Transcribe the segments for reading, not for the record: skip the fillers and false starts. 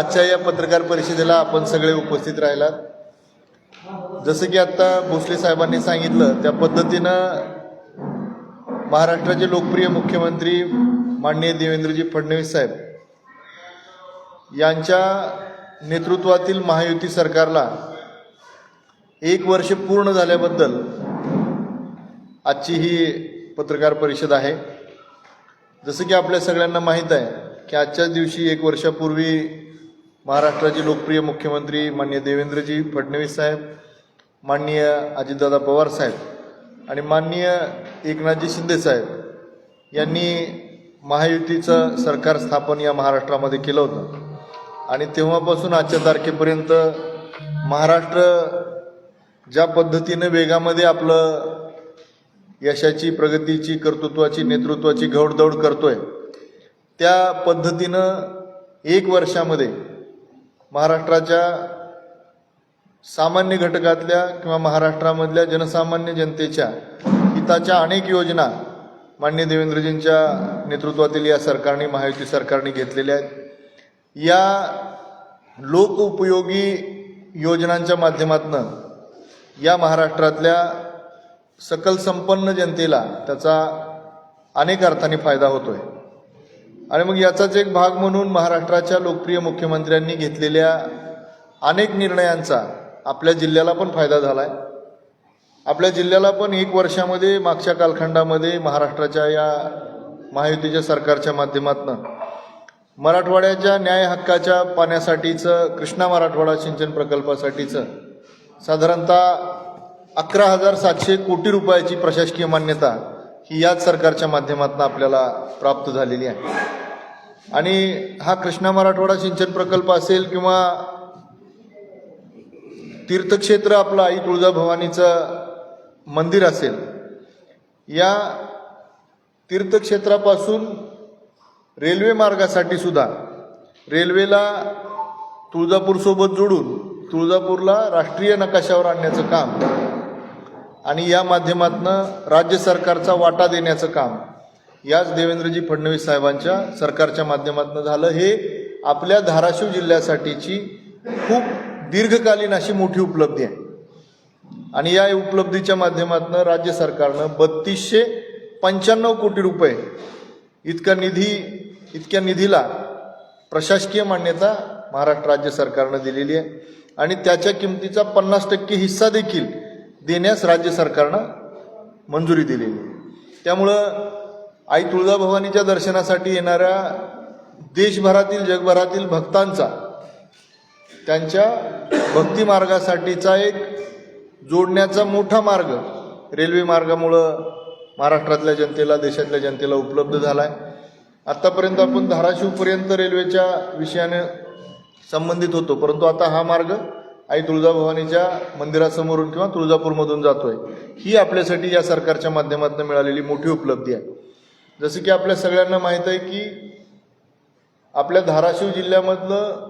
आजच्या या पत्रकार परिषदेला आपण सगळे उपस्थित राहिलात. जसं की आता भोसले साहेबांनी सांगितलं त्या पद्धतीनं महाराष्ट्राचे लोकप्रिय मुख्यमंत्री माननीय देवेंद्रजी फडणवीस साहेब यांच्या नेतृत्वातील महायुती सरकारला 1 वर्ष पूर्ण झाल्याबद्दल आजची ही पत्रकार परिषद आहे. जसं की आपल्या सगळ्यांना माहीत आहे की आजच्याच दिवशी 1 वर्षापूर्वी महाराष्ट्राचे लोकप्रिय मुख्यमंत्री माननीय देवेंद्रजी फडणवीस साहेब, माननीय अजितदादा पवार साहेब आणि माननीय एकनाथजी शिंदे साहेब यांनी महायुतीचं सरकार स्थापन या महाराष्ट्रामध्ये केलं होतं. आणि तेव्हापासून आजच्या तारखेपर्यंत महाराष्ट्र ज्या पद्धतीने वेगामध्ये आपलं यशाची, प्रगतीची, कर्तृत्वाची, नेतृत्वाची घौडदौड करतोय, त्या पद्धतीनं 1 वर्षामध्ये महाराष्ट्राच्या सामान्य घटकातल्या किंवा महाराष्ट्रामधल्या जनसामान्य जनतेच्या हिताच्या अनेक योजना माननीय देवेंद्रजींच्या नेतृत्वातील या सरकारने, महायुती सरकारने घेतलेल्या आहेत. या लोकउपयोगी योजनांच्या माध्यमातून या महाराष्ट्रातल्या सकल संपन्न जनतेला त्याचा अनेक अर्थाने फायदा होतोय. आणि मग याचाच एक भाग म्हणून महाराष्ट्राच्या लोकप्रिय मुख्यमंत्र्यांनी घेतलेल्या अनेक निर्णयांचा आपल्या जिल्ह्याला पण फायदा झाला आहे. आपल्या जिल्ह्याला पण 1 वर्षामध्ये, मागच्या कालखंडामध्ये महाराष्ट्राच्या या महायुतीच्या सरकारच्या माध्यमातून मराठवाड्याच्या न्याय हक्काच्या पाण्यासाठीचं, कृष्णा मराठवाडा सिंचन प्रकल्पासाठीचं साधारणतः 11,700 कोटी रुपयाची प्रशासकीय मान्यता ही याच सरकारच्या माध्यमातून आपल्याला प्राप्त झालेली आहे. आणि हा कृष्णा मराठवाडा सिंचन प्रकल्प असेल किंवा तीर्थक्षेत्र आपलं आई तुळजाभवानीचं मंदिर असेल, या तीर्थक्षेत्रापासून रेल्वे मार्गासाठी सुद्धा रेल्वेला तुळजापूरसोबत जोडून तुळजापूरला राष्ट्रीय नकाशावर आणण्याचं काम आणि या माध्यमातून राज्य सरकारचा वाटा देण्याचं काम याच देवेंद्रजी फडणवीस साहेबांच्या सरकारच्या माध्यमातून झालं. हे आपल्या धाराशिव जिल्ह्यासाठीची खूप दीर्घकालीन अशी मोठी उपलब्धी आहे. आणि या उपलब्धीच्या माध्यमातून राज्य सरकारनं 3295 कोटी रुपये इतक्या निधीला प्रशासकीय मान्यता महाराष्ट्र राज्य सरकारनं दिलेली आहे. आणि त्याच्या किमतीचा 50% हिस्सा देखील देण्यास राज्य सरकारनं मंजुरी दिलेली आहे. त्यामुळं आई तुळजाभवानीच्या दर्शनासाठी येणाऱ्या देशभरातील, जगभरातील भक्तांचा, त्यांच्या भक्ती मार्गासाठीचा एक जोडण्याचा मोठा मार्ग रेल्वे मार्गामुळं महाराष्ट्रातल्या जनतेला, देशातल्या जनतेला उपलब्ध झाला आहे. आत्तापर्यंत आपण धाराशिवपर्यंत रेल्वेच्या विषयाने संबंधित होतो, परंतु आता हा मार्ग आई तुळजाभवानीच्या मंदिरासमोरून किंवा तुळजापूरमधून जातोय. ही आपल्यासाठी या सरकारच्या माध्यमातून मिळालेली मोठी उपलब्धी आहे. जसं की आपल्या सगळ्यांना माहीत आहे की आपल्या धाराशिव जिल्ह्यामधलं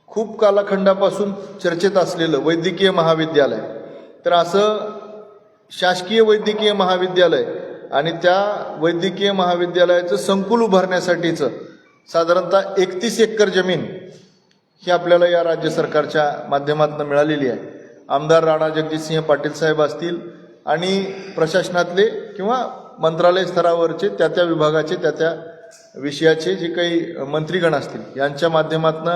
खूप कालखंडापासून चर्चेत असलेलं वैद्यकीय महाविद्यालय, तर असं शासकीय वैद्यकीय महाविद्यालय आणि त्या वैद्यकीय महाविद्यालयाचं संकुल उभारण्यासाठीचं साधारणतः 31 एकर जमीन ही आपल्याला या राज्य सरकारच्या माध्यमातून मिळालेली आहे. आमदार राणा जगजितसिंह पाटील साहेब असतील आणि प्रशासनातले किंवा मंत्रालय स्तरावरचे त्या विभागाचे, त्या विषयाचे जे काही मंत्रीगण असतील, यांच्या माध्यमातून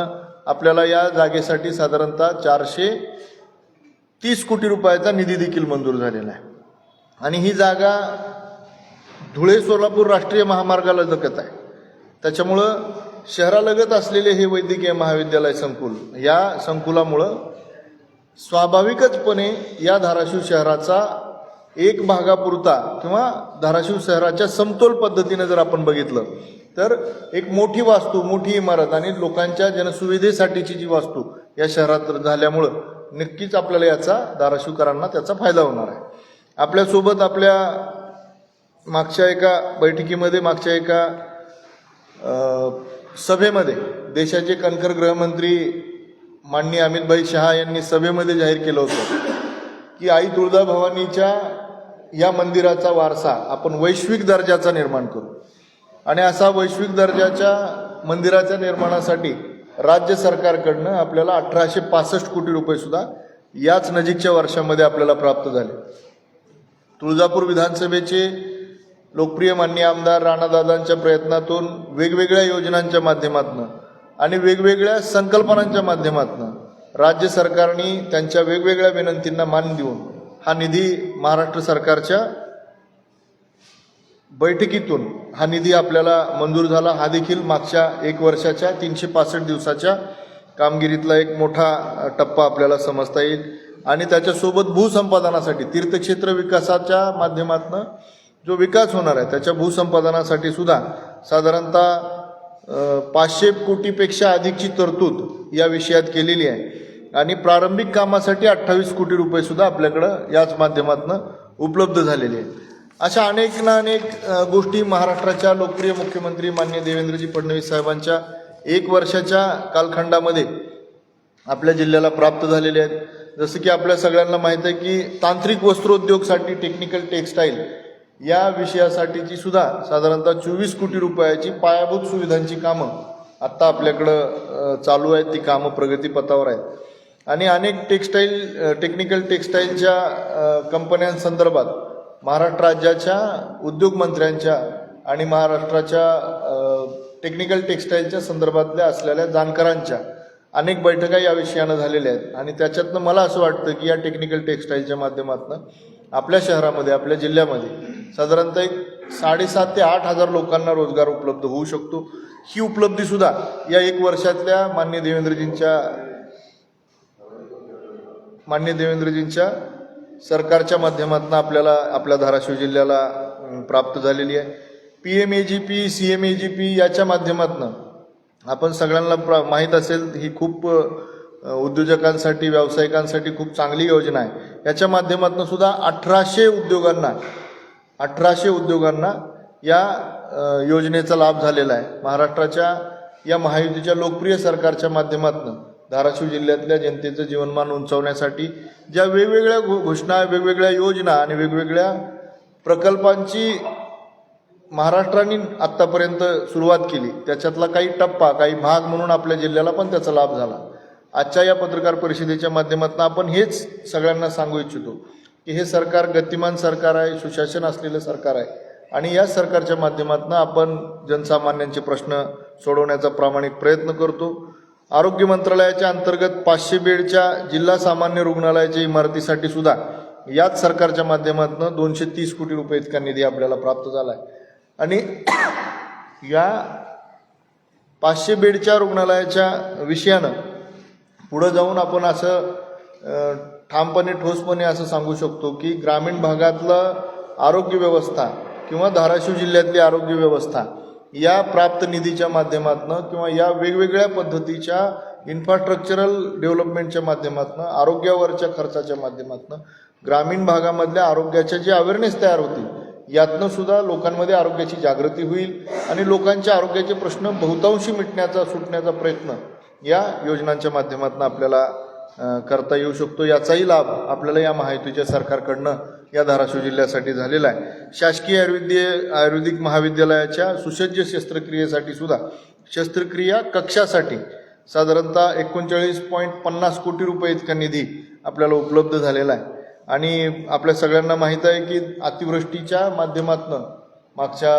आपल्याला या जागेसाठी साधारणतः 430 कोटी रुपयाचा निधी देखील मंजूर झालेला आहे. आणि ही जागा धुळे सोलापूर राष्ट्रीय महामार्गाला लगत आहे. त्याच्यामुळं शहरालगत असलेले हे वैद्यकीय महाविद्यालय संकुल, या संकुलामुळं स्वाभाविकचपणे या धाराशिव शहराचा एक भागापुरता किंवा धाराशिव शहराच्या समतोल पद्धतीने जर आपण बघितलं तर एक मोठी वास्तू, मोठी इमारत आणि लोकांच्या जनसुविधेसाठीची जी वास्तू या शहरात झाल्यामुळं नक्कीच आपल्याला याचा, धाराशिवकरांना त्याचा फायदा होणार आहे. आपल्यासोबत आपल्या मागच्या एका बैठकीमध्ये, मागच्या एका सभेमध्ये देशाचे कणखर गृहमंत्री माननीय अमितभाई शहा यांनी सभेमध्ये जाहीर केलं होतं की आई तुळजाभवानीच्या या मंदिराचा वारसा आपण वैश्विक दर्जाचा निर्माण करू. आणि असा वैश्विक दर्जाच्या मंदिराच्या निर्माणासाठी राज्य सरकारकडनं आपल्याला 1865 कोटी रुपये सुद्धा याच नजीकच्या वर्षामध्ये आपल्याला प्राप्त झाले. तुळजापूर विधानसभेचे लोकप्रिय माननीय आमदार राणादादांच्या प्रयत्नातून वेगवेगळ्या योजनांच्या माध्यमातून आणि वेगवेगळ्या संकल्पनांच्या माध्यमातून राज्य सरकारने त्यांच्या वेगवेगळ्या विनंतींना मान देऊन हा निधी महाराष्ट्र सरकारच्या बैठकीतून हा निधी आपल्याला मंजूर झाला. हा देखील मागच्या 1 वर्षाच्या 365 दिवसाच्या कामगिरीतला एक मोठा टप्पा आपल्याला समजता येईल. आणि त्याच्यासोबत भूसंपादनासाठी तीर्थक्षेत्र विकासाच्या माध्यमातून जो विकास होणार आहे त्याच्या भूसंपादनासाठी सुद्धा साधारणतः 500 कोटीपेक्षा अधिकची तरतूद या विषयात केलेली आहे. आणि प्रारंभिक कामासाठी 28 कोटी रुपये सुद्धा आपल्याकडं याच माध्यमातून उपलब्ध झालेले आहेत. अशा अनेक ना अनेक गोष्टी महाराष्ट्राच्या लोकप्रिय मुख्यमंत्री माननीय देवेंद्रजी फडणवीस साहेबांच्या 1 वर्षाच्या कालखंडामध्ये आपल्या जिल्ह्याला प्राप्त झालेले आहेत. जसं की आपल्या सगळ्यांना माहीत आहे की तांत्रिक वस्त्रोद्योगसाठी टेक्निकल टेक्स्टाईल या विषयासाठीची सुद्धा साधारणतः 24 कोटी रुपयाची पायाभूत सुविधांची कामं आत्ता आपल्याकडं चालू आहेत. ती कामं प्रगतीपथावर आहेत. आणि अनेक टेक्निकल टेक्स्टाईलच्या कंपन्यांसंदर्भात महाराष्ट्र राज्याच्या उद्योगमंत्र्यांच्या आणि महाराष्ट्राच्या टेक्निकल टेक्स्टाईलच्या संदर्भातल्या असलेल्या जाणकारांच्या अनेक बैठका या विषयानं झालेल्या आहेत. आणि त्याच्यातनं मला असं वाटतं की या टेक्निकल टेक्स्टाईलच्या माध्यमातून आपल्या शहरामध्ये आपल्या जिल्ह्यामध्ये साधारणतः 7,500 ते 8,000 लोकांना रोजगार उपलब्ध होऊ शकतो. ही उपलब्धीसुद्धा या 1 वर्षातल्या माननीय देवेंद्रजींच्या सरकारच्या माध्यमातून आपल्याला आपल्या धाराशिव जिल्ह्याला प्राप्त झालेली आहे. PMAGP CMAGP याच्या माध्यमातून आपण सगळ्यांना माहीत असेल ही खूप उद्योजकांसाठी व्यावसायिकांसाठी खूप चांगली योजना आहे. याच्या माध्यमातून सुद्धा 1800 उद्योगांना या योजनेचा लाभ झालेला आहे. महाराष्ट्राच्या या महायुतीच्या लोकप्रिय सरकारच्या माध्यमातून धाराशिव जिल्ह्यातल्या जनतेचं जीवनमान उंचावण्यासाठी ज्या वेगवेगळ्या घोषणा वेगवेगळ्या योजना आणि वेगवेगळ्या प्रकल्पांची महाराष्ट्राने आत्तापर्यंत सुरुवात केली त्याच्यातला काही टप्पा काही भाग म्हणून आपल्या जिल्ह्याला पण त्याचा लाभ झाला. आजच्या या पत्रकार परिषदेच्या माध्यमातून आपण हेच सगळ्यांना सांगू इच्छितो की हे सरकार गतिमान सरकार आहे, सुशासन असलेलं सरकार आहे. आणि या सरकारच्या माध्यमातून आपण जनसामान्यांचे प्रश्न सोडवण्याचा प्रामाणिक प्रयत्न करतो. आरोग्य मंत्रालयाच्या अंतर्गत 500 बेडच्या जिल्हा सामान्य रुग्णालयाच्या इमारतीसाठी सुद्धा याच सरकारच्या माध्यमातून 230 कोटी रुपये इतका निधी आपल्याला प्राप्त झाला आहे. आणि या 500 बेडच्या रुग्णालयाच्या विषयानं पुढे जाऊन आपण असं ठामपणे ठोसपणे असं सांगू शकतो की ग्रामीण भागातलं आरोग्य व्यवस्था किंवा धाराशिव जिल्ह्यातली आरोग्य व्यवस्था या प्राप्त निधीच्या माध्यमातून किंवा या वेगवेगळ्या पद्धतीच्या इन्फ्रास्ट्रक्चरल डेव्हलपमेंटच्या माध्यमातून आरोग्यावरच्या खर्चाच्या माध्यमातून ग्रामीण भागामधल्या आरोग्याच्या जे अवेअरनेस तयार होतील यातनं सुद्धा लोकांमध्ये आरोग्याची जागृती होईल आणि लोकांच्या आरोग्याचे प्रश्न बहुतांशी सुटण्याचा प्रयत्न या योजनांच्या माध्यमातून आपल्याला करता येऊ शकतो. याचाही लाभ आपल्याला या महायुतीच्या सरकारकडनं या धाराशिव जिल्ह्यासाठी झालेला आहे. शासकीय आयुर्वेदिक महाविद्यालयाच्या सुसज्ज शस्त्रक्रियेसाठी सुद्धा शस्त्रक्रिया कक्षासाठी साधारणतः 39.50 कोटी रुपये इतका निधी आपल्याला उपलब्ध झालेला आहे. आणि आपल्या सगळ्यांना माहीत आहे की अतिवृष्टीच्या माध्यमातून मागच्या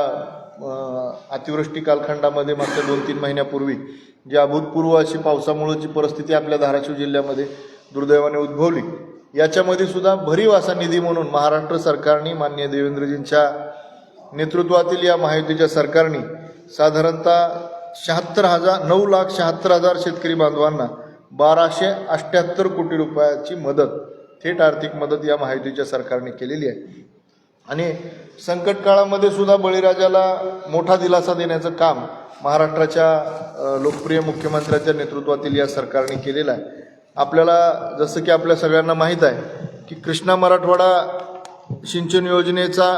अतिवृष्टी कालखंडामध्ये मागच्या 2-3 महिन्यापूर्वी जी अभूतपूर्व अशी पावसामुळेची परिस्थिती आपल्या धाराशिव जिल्ह्यामध्ये दुर्दैवाने उद्भवली याच्यामध्ये सुद्धा भरीव असा निधी म्हणून महाराष्ट्र सरकारने माननीय देवेंद्रजींच्या नेतृत्वातील या महायुतीच्या सरकारने साधारणतः 9,76,000 शेतकरी बांधवांना 1,278 कोटी रुपयाची मदत थेट आर्थिक मदत या महायुतीच्या सरकारने केलेली आहे. आणि संकट काळामध्ये सुद्धा बळीराजाला मोठा दिलासा देण्याचं काम महाराष्ट्राच्या लोकप्रिय मुख्यमंत्र्यांच्या नेतृत्वातील या सरकारने केलेलं आहे. आपल्याला जसं की आपल्या सगळ्यांना माहीत आहे की कृष्णा मराठवाडा सिंचन योजनेचा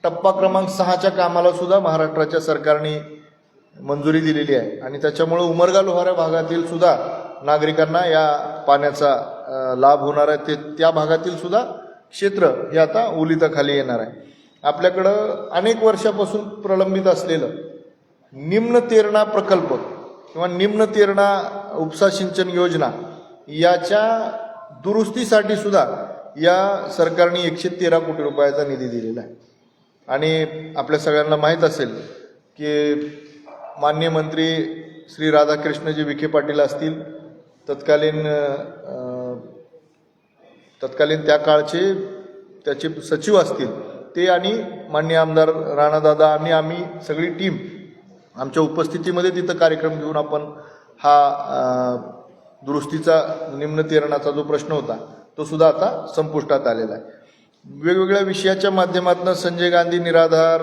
टप्पा क्रमांक 6च्या कामाला सुद्धा महाराष्ट्राच्या सरकारने मंजुरी दिलेली आहे. आणि त्याच्यामुळे उमरगा लोहारा भागातील सुद्धा नागरिकांना या पाण्याचा लाभ होणार आहे. त्या भागातील सुद्धा क्षेत्र हे आता ओलिताखाली येणार आहे. आपल्याकडं अनेक वर्षापासून प्रलंबित असलेलं निम्न तेरणा प्रकल्प किंवा निम्न तेरणा उपसा सिंचन योजना याच्या दुरुस्तीसाठी सुद्धा या सरकारने 113 कोटी रुपयाचा निधी दिलेला आहे. आणि आपल्या सगळ्यांना माहीत असेल की माननीय मंत्री श्री राधाकृष्णजी विखे पाटील असतील, तत्कालीन त्या काळचे त्याचे सचिव असतील ते, आणि माननीय आमदार राणादादा आणि आम्ही सगळी टीम आमच्या उपस्थितीमध्ये तिथं कार्यक्रम घेऊन आपण हा दुरुस्तीचा निम्न तेरणाचा जो प्रश्न होता तो सुद्धा आता संपुष्टात आलेला आहे. वेगवेगळ्या विषयाच्या माध्यमातून संजय गांधी निराधार,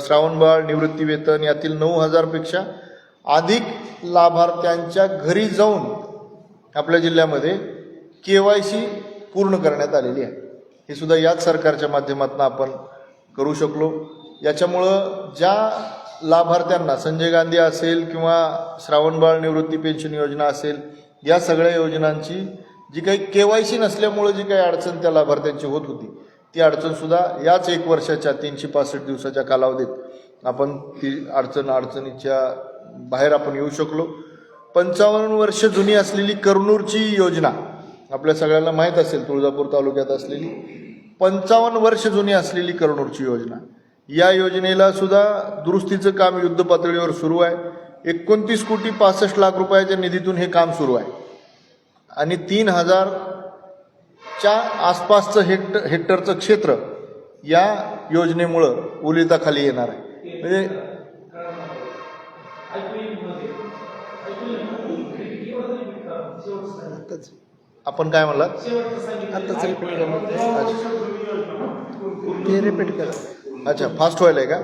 श्रावणबाळ निवृत्ती वेतन यातील 9,000 पेक्षा अधिक लाभार्थ्यांच्या घरी जाऊन आपल्या जिल्ह्यामध्ये KYC पूर्ण करण्यात आलेली आहे. हे सुद्धा याच सरकारच्या माध्यमातून आपण करू शकलो. याच्यामुळं ज्या लाभार्थ्यांना संजय गांधी असेल किंवा श्रावणबाळ निवृत्ती पेन्शन योजना असेल, या सगळ्या योजनांची जी काही KYC नसल्यामुळं जी काही अडचण त्या लाभार्थ्यांची होत होती ती अडचणसुद्धा याच 1 वर्षाच्या 365 दिवसाच्या कालावधीत आपण ती अडचणीच्या बाहेर आपण येऊ शकलो. 55 वर्ष जुनी असलेली करनूरची योजना आपल्या सगळ्यांना माहीत असेल, तुळजापूर तालुक्यात असलेली 55 वर्ष जुनी असलेली करनूरची योजना, या योजनेला सुद्धा दुरुस्तीचं काम युद्ध पातळीवर सुरू आहे. 29 कोटी 65 लाख रुपयाच्या निधीतून हे काम सुरू आहे आणि 3,000च्या आसपासचं हेक्टरचं क्षेत्र या योजनेमुळं ओलिताखाली येणार आहे. म्हणजे आपण काय म्हणलात? अच्छा, फास्ट व्हायला आहे का?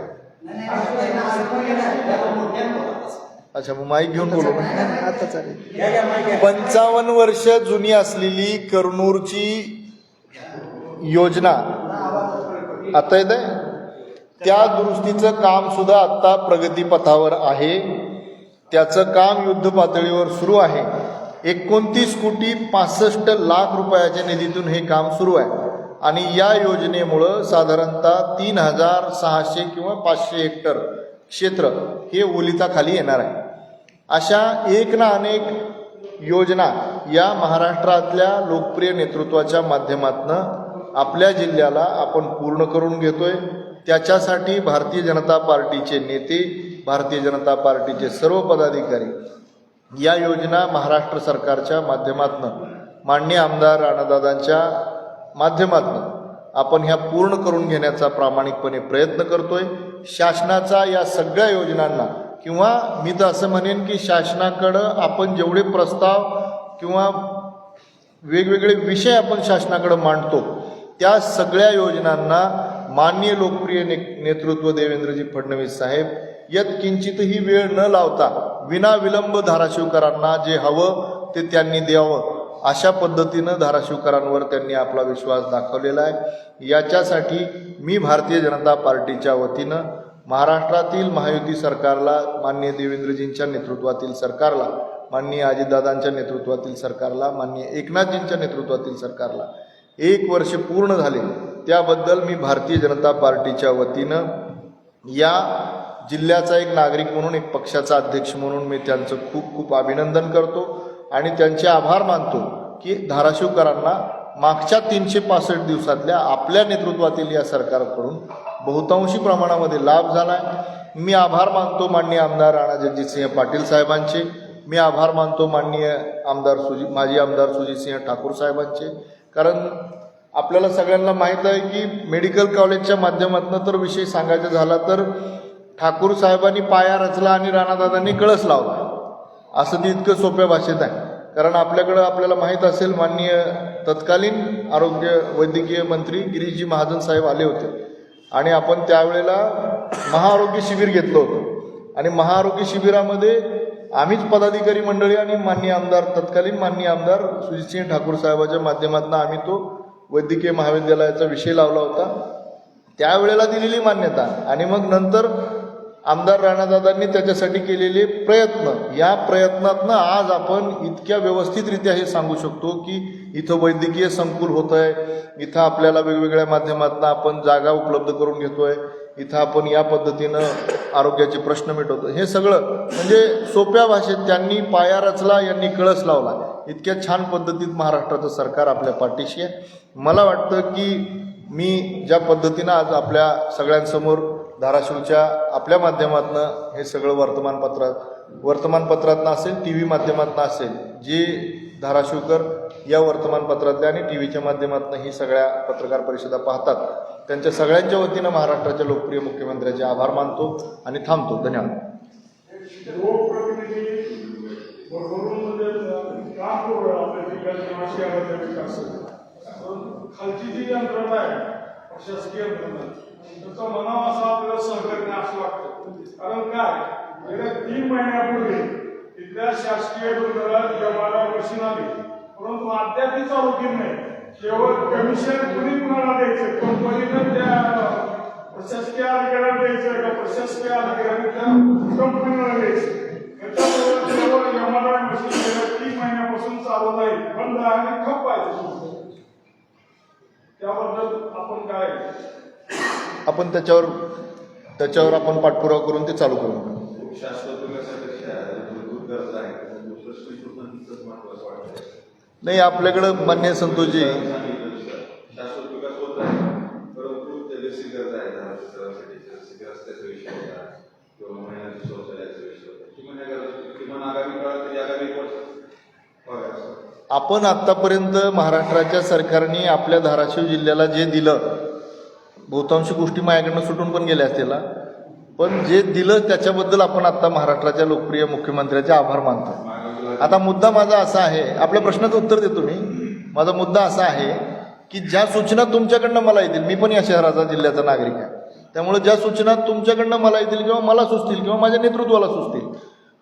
अच्छा, मग माईक घेऊन बोलू. 55 वर्ष जुनी असलेली करनूरची योजना आता येत आहे, त्या दुरुस्तीचं काम सुद्धा आता प्रगतीपथावर आहे. त्याचं काम युद्ध पातळीवर सुरू आहे. 29 कोटी 65 लाख रुपयाच्या निधीतून हे काम सुरू आहे आणि या योजनेमुळं साधारणतः 3,600 किंवा 500 हेक्टर क्षेत्र हे ओलिताखाली येणार आहे. अशा एक ना अनेक योजना या महाराष्ट्रातल्या लोकप्रिय नेतृत्वाच्या माध्यमातून आपल्या जिल्ह्याला आपण पूर्ण करून घेतोय. त्याच्यासाठी भारतीय जनता पार्टीचे नेते, भारतीय जनता पार्टीचे सर्व पदाधिकारी या योजना महाराष्ट्र सरकारच्या माध्यमातून, माननीय आमदार राणादादांच्या माध्यमातून आपण ह्या पूर्ण करून घेण्याचा प्रामाणिकपणे प्रयत्न करतोय. शासनाचा या सगळ्या योजनांना, किंवा मी तर असं म्हणेन की शासनाकडं आपण जेवढे प्रस्ताव किंवा वेगवेगळे विषय आपण शासनाकडे मांडतो त्या सगळ्या योजनांना माननीय लोकप्रिय नेतृत्व देवेंद्रजी फडणवीस साहेब यत्किंचितही वेळ न लावता विनाविलंब धाराशिवकरांना जे हवं ते त्यांनी द्यावं, अशा पद्धतीनं धाराशिवकरांवर त्यांनी आपला विश्वास दाखवलेला आहे. याच्यासाठी मी भारतीय जनता पार्टीच्या वतीनं महाराष्ट्रातील महायुती सरकारला, माननीय देवेंद्रजींच्या नेतृत्वातील सरकारला, माननीय अजितदादांच्या नेतृत्वातील सरकारला, माननीय एकनाथजींच्या नेतृत्वातील सरकारला 1 वर्ष पूर्ण झाले त्याबद्दल मी भारतीय जनता पार्टीच्या वतीनं या जिल्ह्याचा एक नागरिक म्हणून, एक पक्षाचा अध्यक्ष म्हणून मी त्यांचं खूप खूप अभिनंदन करतो आणि त्यांचे आभार मानतो की धाराशिवकरांना मागच्या 365 दिवसातल्या आपल्या नेतृत्वातील या सरकारकडून बहुतांशी प्रमाणामध्ये लाभ झाला आहे. मी आभार मानतो माननीय आमदार राणा जगजितसिंह पाटील साहेबांचे, मी आभार मानतो माननीय माजी आमदार सुजितसिंह ठाकूर साहेबांचे. कारण आपल्याला सगळ्यांना माहीत आहे की मेडिकल कॉलेजच्या माध्यमातून तर विषय सांगायचा झाला तर ठाकूर साहेबांनी पाया रचला आणि राणादादांनी कळस लावला, असं ती इतकं सोप्या भाषेत आहे. कारण आपल्याला माहीत असेल, माननीय तत्कालीन वैद्यकीय मंत्री गिरीशजी महाजन साहेब आले होते आणि आपण त्यावेळेला महाआरोग्य शिबिर घेतलं होतं आणि महाआरोग्य शिबिरामध्ये आम्हीच पदाधिकारी मंडळी आणि तत्कालीन माननीय आमदार सुजितसिंह ठाकूर साहेबांच्या माध्यमातून आम्ही तो वैद्यकीय महाविद्यालयाचा विषय लावला होता. त्यावेळेला दिलेली मान्यता आणि मग नंतर आमदार राणादादांनी त्याच्यासाठी केलेले प्रयत्न, या प्रयत्नातनं आज आपण इतक्या व्यवस्थितरित्या हे सांगू शकतो की इथं वैद्यकीय संकुल होत आहे, इथं आपल्याला वेगवेगळ्या माध्यमातून आपण जागा उपलब्ध करून घेतोय, इथं आपण या पद्धतीनं आरोग्याचे प्रश्न मिटवतो. हे सगळं म्हणजे सोप्या भाषेत त्यांनी पाया रचला, यांनी कळस लावला. इतक्या छान पद्धतीत महाराष्ट्राचं सरकार आपल्या पाठीशी आहे. मला वाटतं की मी ज्या पद्धतीनं आज आपल्या सगळ्यांसमोर धाराशिवच्या आपल्या माध्यमातनं हे सगळं वर्तमानपत्रातनं असेल, टी व्ही माध्यमातनं असेल, जे धाराशिवकर या वर्तमानपत्रातल्या आणि टी व्हीच्या माध्यमातून ही सगळ्या पत्रकार परिषदा पाहतात, त्यांच्या सगळ्यांच्या वतीनं महाराष्ट्राच्या लोकप्रिय मुख्यमंत्र्याचे आभार मानतो आणि थांबतो. धन्यवाद. खालची जी यंत्रणा आहे प्रशासकीय यंत्रणा त्याचा मनाव असा आपल्याला सहकार्य असं वाटतं. कारण काय गेल्या 3 महिन्यापूर्वी तिथल्या शासकीय बंदरात MRI मशीन आली, परंतु अद्यापही चालू केली नाही. केवळ कमिशन कुणी कुणाला द्यायचं, कंपनीनं त्या प्रशासकीय अधिकाऱ्यांना द्यायचं का प्रशासकीय अधिकाऱ्यांनी त्या कंपनीला द्यायचं. त्याच्यामुळे केवळ MRI मशीन गेल्या 3 महिन्यापासून चालू नाही, बंद आणि ठप्प आहे. त्याबद्दल आपण काय आपण त्याच्यावर आपण पाठपुरावा करून ते चालू करू. नाही, आपल्याकडं मान्य संतोषजी आपण आतापर्यंत महाराष्ट्राच्या सरकारने आपल्या धाराशिव जिल्ह्याला जे दिलं, बहुतांश गोष्टी माझ्याकडनं सुटून पण गेल्या असतील, पण जे दिलं त्याच्याबद्दल आपण आता महाराष्ट्राच्या लोकप्रिय मुख्यमंत्र्याचे आभार मानतो. आता मुद्दा माझा असा आहे, आपल्या प्रश्नाचं उत्तर देतो मी. माझा मुद्दा असा आहे की ज्या सूचना तुमच्याकडनं मला येतील, मी पण या शहराचा जिल्ह्याचा नागरिक आहे, त्यामुळे ज्या सूचना तुमच्याकडनं मला येतील किंवा मला सुचतील किंवा माझ्या नेतृत्वाला सुचतील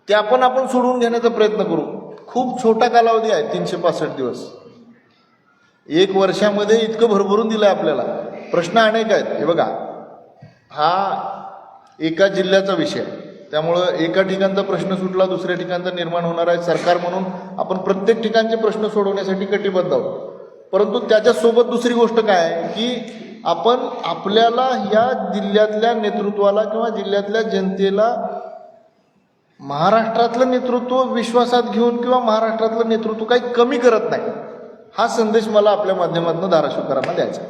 त्या पण आपण सोडवून घेण्याचा प्रयत्न करू. खूप छोटा कालावधी आहे, 365 दिवस. 1 वर्षामध्ये इतकं भरभरून दिलं आहे आपल्याला. प्रश्न अनेक आहेत. हे बघा, हा एका जिल्ह्याचा विषय आहे, त्यामुळं एका ठिकाणचा प्रश्न सुटला दुसऱ्या ठिकाणचा निर्माण होणार आहे. सरकार म्हणून आपण प्रत्येक ठिकाणचे प्रश्न सोडवण्यासाठी कटिबद्ध आहोत. परंतु त्याच्यासोबत दुसरी गोष्ट काय आहे की आपण आपल्याला या जिल्ह्यातल्या नेतृत्वाला किंवा जिल्ह्यातल्या जनतेला महाराष्ट्रातलं नेतृत्व विश्वासात घेऊन किंवा महाराष्ट्रातलं नेतृत्व काही कमी करत नाही, हा संदेश मला आपल्या माध्यमातून धाराशिवकरांना द्यायचा.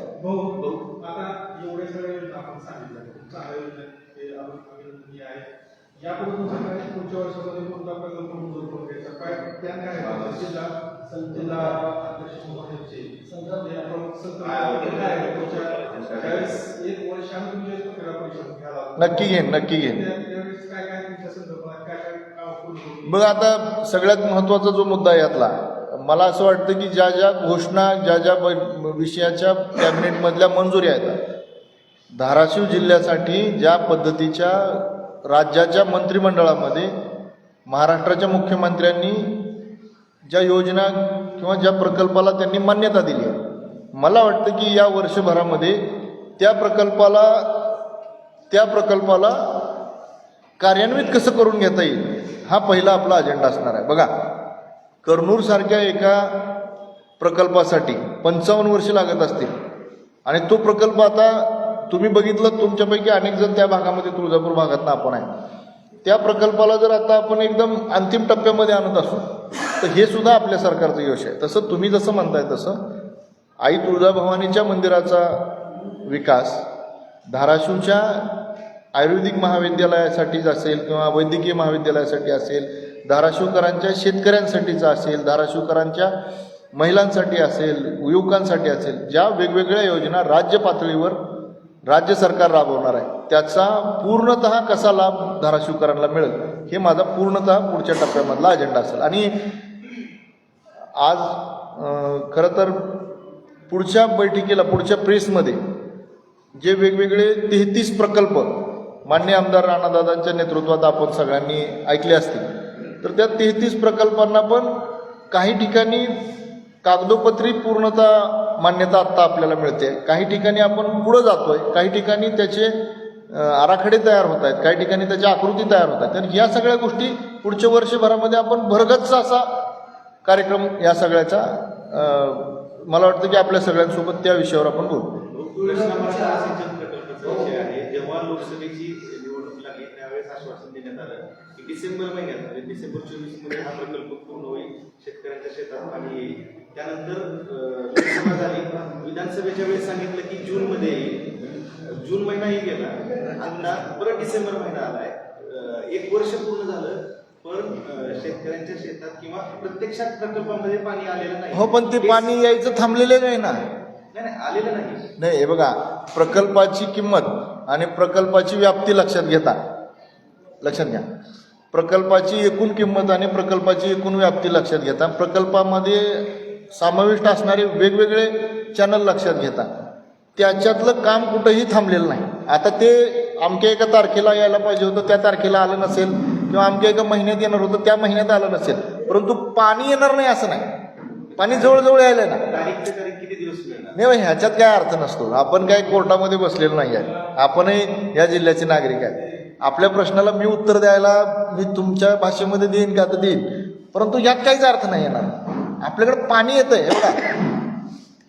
नक्की घेईन. बघ, आता सगळ्यात महत्त्वाचा जो मुद्दा आहे यातला, मला असं वाटतं की ज्या ज्या घोषणा ज्या ज्या विषयाच्या कॅबिनेटमधल्या मंजुऱ्या आहेत, धाराशिव जिल्ह्यासाठी ज्या पद्धतीच्या राज्याच्या मंत्रिमंडळामध्ये महाराष्ट्राच्या मुख्यमंत्र्यांनी ज्या योजना किंवा ज्या प्रकल्पाला त्यांनी मान्यता दिली आहे, मला वाटतं की या वर्षभरामध्ये त्या प्रकल्पाला कार्यान्वित कसं करून घेता येईल हा पहिला आपला अजेंडा असणार आहे. बघा, कर्नूरसारख्या एका प्रकल्पासाठी 55 वर्ष लागत असतील आणि तो प्रकल्प आता तुम्ही बघितलं, तुमच्यापैकी अनेक जण त्या भागामध्ये तुळजापूर भागातनं आपण आहे, त्या प्रकल्पाला जर आता आपण एकदम अंतिम टप्प्यामध्ये आणत असू तर हे सुद्धा आपल्या सरकारचं यश आहे. तसं तुम्ही जसं म्हणताय तसं आई तुळजाभवानीच्या मंदिराचा विकास धाराशिवच्या आयुर्वेदिक महाविद्यालयासाठीच असेल किंवा वैद्यकीय महाविद्यालयासाठी असेल, धाराशिवकरांच्या शेतकऱ्यांसाठीचा असेल, धाराशिवकरांच्या महिलांसाठी असेल, युवकांसाठी असेल, ज्या वेगवेगळ्या योजना राज्य पातळीवर राज्य सरकार राबवणार आहे त्याचा पूर्णतः कसा लाभ धाराशिवकरांना मिळेल हे माझा पूर्णतः पुढच्या टप्प्यामधला अजेंडा असेल. आणि आज खरं तर पुढच्या बैठकीला, पुढच्या प्रेसमध्ये जे वेगवेगळे 33 प्रकल्प माननीय आमदार राणादादांच्या नेतृत्वात आपण सगळ्यांनी ऐकले असतील, तर त्या 33 प्रकल्पांना पण काही ठिकाणी कागदोपत्री पूर्णतः मान्यता आत्ता आपल्याला मिळते, काही ठिकाणी आपण पुढं जातोय, काही ठिकाणी त्याचे आराखडे तयार होत आहेत, काही ठिकाणी त्याच्या आकृती तयार होत आहेत. तर या सगळ्या गोष्टी पुढच्या वर्षभरामध्ये आपण भरगच्च असा कार्यक्रम या सगळ्याचा मला वाटतं की आपल्या सगळ्यांसोबत त्या विषयावर आपण बोलू. जेव्हा लोकसभेची निवडणूक लागली त्यावेळेस डिसेंबर महिन्यात म्हणजे डिसेंबर 24 मध्ये हा प्रकल्प पूर्ण होईल, शेतकऱ्यांच्या शेतात पाणी येईल. त्यानंतर लोकसभा झाली, विधानसभेच्या वेळेस सांगितलं की जून मध्ये येईल. जून महिनाही गेला, आता परत डिसेंबर महिना आलाय. 1 वर्ष पूर्ण झालं, पण शेतकऱ्यांच्या शेतात किंवा प्रत्यक्षात प्रकल्पामध्ये पाणी आलेलं नाही. हो, पण ते पाणी यायचं थांबलेलं नाही ना. नाही आलेलं नाही. नाही, हे बघा, प्रकल्पाची किंमत आणि प्रकल्पाची व्याप्ती लक्षात घ्या. प्रकल्पाची एकूण किंमत आणि प्रकल्पाची एकूण व्याप्ती लक्षात घेता, प्रकल्पामध्ये समाविष्ट असणारे वेगवेगळे चॅनल लक्षात घेता, त्याच्यातलं काम कुठंही थांबलेलं नाही. आता ते अमक्या एका तारखेला यायला पाहिजे होतं, त्या तारखेला आलं नसेल, किंवा अमक्या एका महिन्यात येणार होतं, त्या महिन्यात आलं नसेल, परंतु पाणी येणार नाही असं नाही. पाणी जवळजवळ यायला ना. तारीख ते तारीख किती दिवस मिळणार? नाही, ह्याच्यात काय अर्थ नसतो. आपण काय कोर्टामध्ये बसलेलो नाही आहे, आपणही या जिल्ह्याचे नागरिक आहे. आपल्या प्रश्नाला मी उत्तर द्यायला मी तुमच्या भाषेमध्ये देईन का तर देईन, परंतु यात काहीच अर्थ नाही येणार. आपल्याकडे पाणी येतंय. एवढा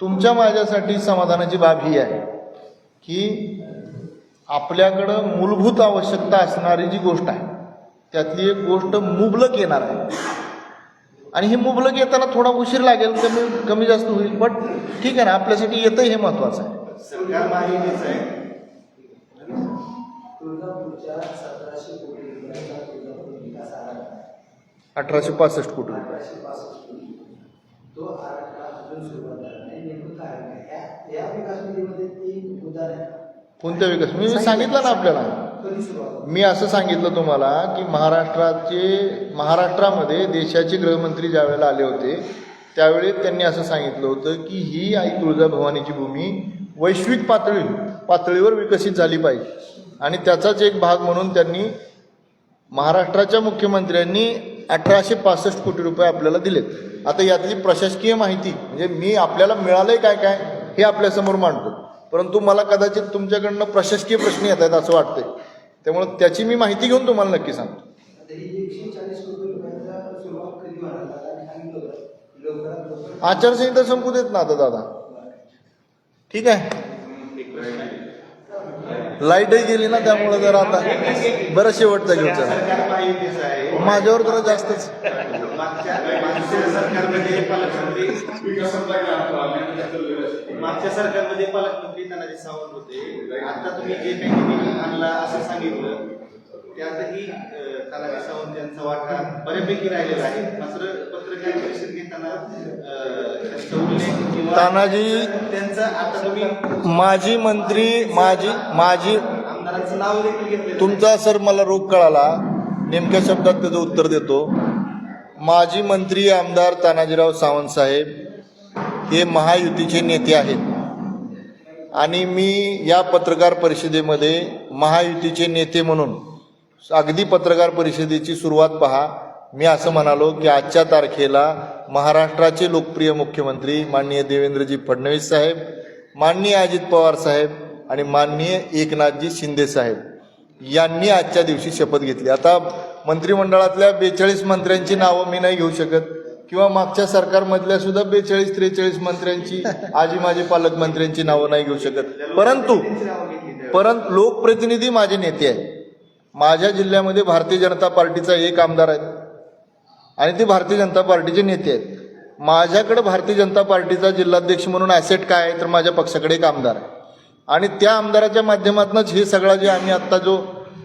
तुमच्या माझ्यासाठी समाधानाची बाब ही आहे की आपल्याकडं मूलभूत आवश्यकता असणारी जी गोष्ट आहे त्यातली एक गोष्ट मुबलक येणार आहे, आणि ही मुबलक येताना थोडा उशीर लागेल, कमी जास्त होईल, पण ठीक आहे ना, आपल्यासाठी येतं हे महत्वाचं आहे. सरकार माहितीच आहे. तुळजापूरच्या 1700 कोटी रुपयांचा तुळजापूर विकास आराखडा 1865 कोटी. 1865 कोटी, तो आराखडा अजून सुरुवात झाला नाही. नेमकं कारण काय? या विकास निधीमध्ये 3 उदाहरण. कोणत्या विकास? मी सांगितलं ना आपल्याला. कधी सुरुवात? मी असं सांगितलं तुम्हाला की महाराष्ट्रामध्ये देशाचे गृहमंत्री ज्या वेळेला आले होते त्यावेळी त्यांनी असं सांगितलं होतं की ही आई तुळजाभवानीची भूमी वैश्विक पातळीवर विकसित झाली पाहिजे, आणि त्याचाच एक भाग म्हणून त्यांनी महाराष्ट्राच्या मुख्यमंत्र्यांनी 1865 कोटी रुपये आपल्याला दिलेत. आता यातली प्रशासकीय माहिती म्हणजे मी आपल्याला मिळालंय काय काय हे आपल्यासमोर मांडतो, परंतु मला कदाचित तुमच्याकडनं प्रशासकीय प्रश्न येत आहेत असं वाटतंय, त्यामुळे त्याची मी माहिती घेऊन तुम्हाला नक्की सांगतो. आता ही 140 कोटी रुपयांचा सुरुवात कधी होणार? आणि सांगितलं होतं लवकरात आचारसंहिता संपू देत ना आता दादा. ठीक आहे, लाईटही गेली ना, त्यामुळे जरा आता बरं शेवटचा घेऊन चला. सरकार माहितीच आहे. माझ्यावर जरा जास्तच. मागच्या सरकारमध्ये पालकमंत्री तानाजी सावंत होते. आता तुम्ही जे काही निधी आणला असं सांगितलं, त्यातही तानाजी सावंत यांचा वाटा बऱ्यापैकी राहिलेला आहे. मात्र पत्रकार परिषद घेताना त्यांचा उल्लेख किंवा तानाजी त्यांचं आता तुम्ही माजी मंत्री आमदारांचं नाव देखील घेतलं. तुमचा सर मला रोग कळाला, नेमक्या शब्दात त्याचं उत्तर देतो. माजी मंत्री आमदार तानाजीराव सावंत साहेब हे महायुतीचे नेते आहेत, आणि मी या पत्रकार परिषदेमध्ये महायुतीचे नेते म्हणून अगदी पत्रकार परिषदेची सुरुवात पहा, मी असं म्हणालो की आजच्या तारखेला महाराष्ट्राचे लोकप्रिय मुख्यमंत्री माननीय देवेंद्रजी फडणवीस साहेब, माननीय अजित पवार साहेब आणि माननीय एकनाथजी शिंदे साहेब यांनी आजच्या दिवशी शपथ घेतली. आता मंत्रिमंडळातल्या 42 मंत्र्यांची नावं मी नाही घेऊ शकत, किंवा मागच्या सरकारमधल्या सुद्धा 42-43 मंत्र्यांची, आजी माजी पालकमंत्र्यांची नावं नाही घेऊ शकत, परंतु लोकप्रतिनिधी माझे नेते आहेत. माझ्या जिल्ह्यामध्ये भारतीय जनता पार्टीचा एक आमदार आहे आणि ते भारतीय जनता पार्टीचे नेते आहेत. माझ्याकडे भारतीय जनता पार्टीचा जिल्हाध्यक्ष म्हणून ॲसेट काय आहे तर माझ्या पक्षाकडे एक आमदार आहे, आणि त्या आमदाराच्या माध्यमातूनच हे सगळं जे आम्ही आत्ता जो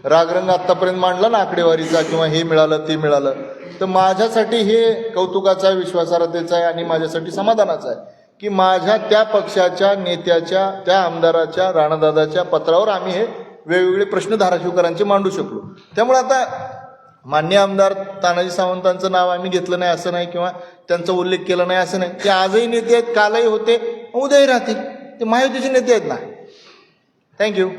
रागरंग आत्तापर्यंत मांडला ना आकडेवारीचा, किंवा हे मिळालं ते मिळालं, तर माझ्यासाठी हे कौतुकाचा आहे, विश्वासार्हतेचा आहे, आणि माझ्यासाठी समाधानाचा आहे की माझ्या त्या पक्षाच्या नेत्याच्या, त्या आमदाराच्या, राणादादाच्या पत्रावर आम्ही हे वेगवेगळे प्रश्न धाराशिवकरांचे मांडू शकलो. त्यामुळे आता मान्य आमदार तानाजी सावंतांचं नाव आम्ही घेतलं नाही असं नाही, किंवा त्यांचा उल्लेख केला नाही असं नाही. ते आजही नेते आहेत, कालही होते, उद्याही राहतील. ते महायुतीचे नेते आहेत ना. थँक्यू.